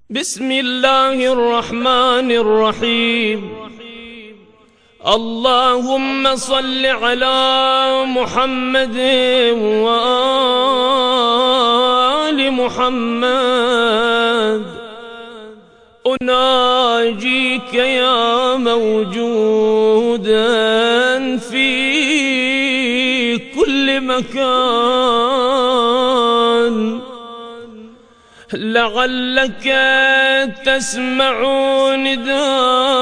بسم الله الرحمن الرحيم. اللهم صل على محمد وآل محمد. أناجيك يا موجودا في كل مكان، لعلك تسمع ندائي،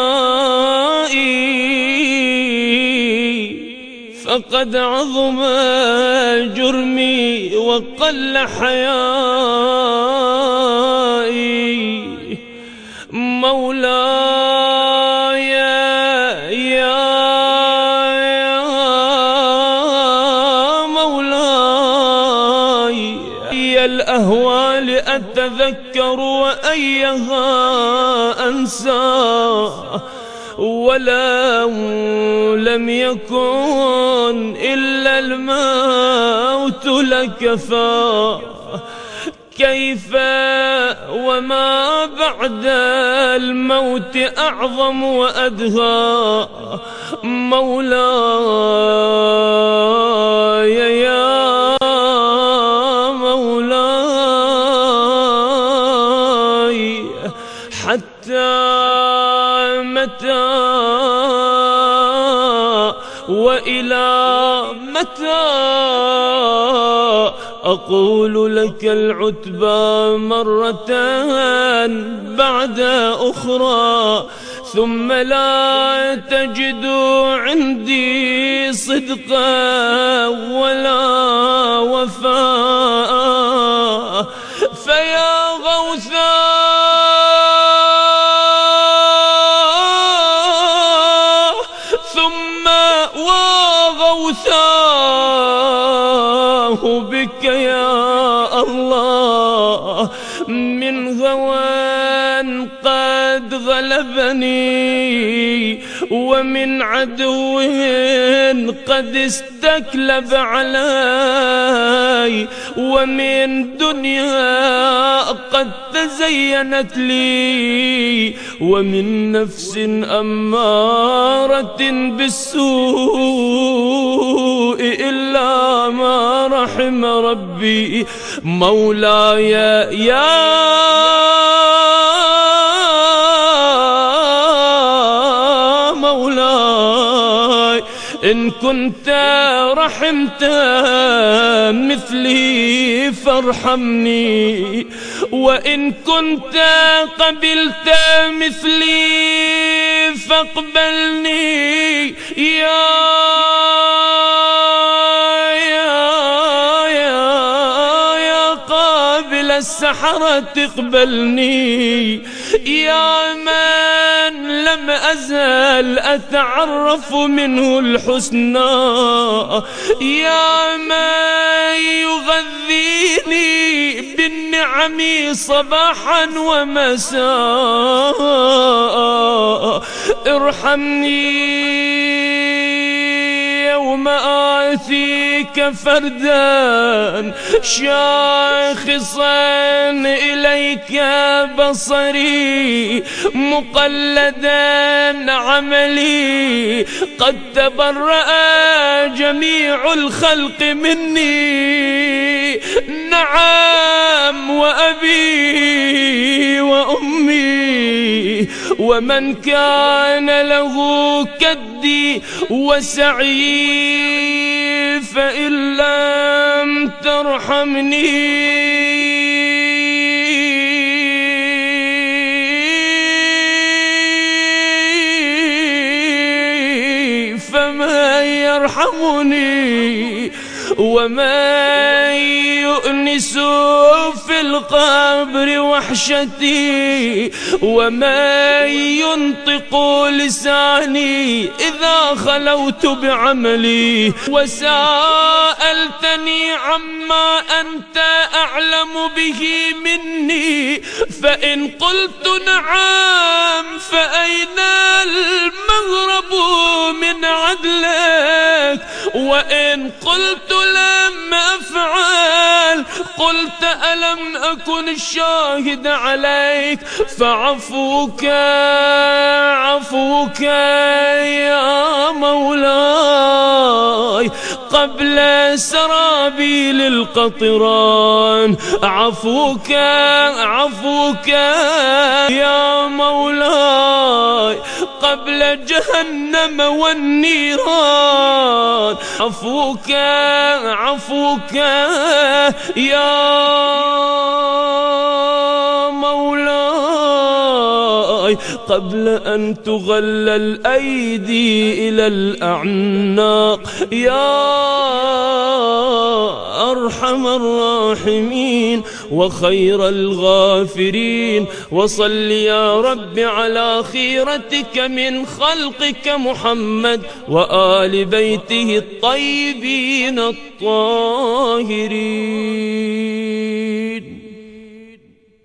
فقد عظم جرمي وقل حيائي. مولاي يا مولاي، أي الأهوال أتذكر وأيها أنسى، ولو لم يكن إلا الموت لكفى. كيف وما بعد الموت أعظم وأدهى. مولاي يا مولاي، حتى متى وإلى متى أقول لك العتبى مرة بعد أخرى، ثم لا تجد عندي صدقا ولا وفاء. فيا غوثا ثم وغوثاه بك يا الله، من هوى قد غلبني، ومن عدو قد استكلب علي، ومن دنيا قد تزينت لي، ومن نفس أمارة بالسوء إلا ما رحم ربي. مولاي يا مولاي، إن كنت رحمت مثلي فارحمني، وإن كنت قبلت مثلي فاقبلني. يا قابل السحرة اقبلني، يا من لم أزل أتعرف منه الحسنى، يا من يغذيني بالنعم صباحا ومساء. ارحمني يوم آتيك فردا شاخصا إليك بصري، مقلدا عملي، قد تبرأ جميع الخلق مني. نعم، وأبي وأمي ومن كان له كدي وسعي، فإن لم ترحمني فمن يرحمني، ومن يؤنس في القبر وحشتي، ومن ينطق لساني إذا خلوت بعملي. وسألتني عما أنت أعلم به مني، فإن قلت نعم فأين المغرب من عدلك، وإن قلت لم أفعل قلت ألم أكن الشاهد عليك فعفوك عفوك يا مولاي قبل سرابيل القطران عفوك عفوك يا مولاي قبل جهنم والنيران عفوك عفوك يا مولاي قبل أن تغل الأيدي إلى الأعناق يا أرحم الراحمين وخير الغافرين وصل يا رب على خيرتك من خلقك محمد وآل بيته الطيبين الطاهرين.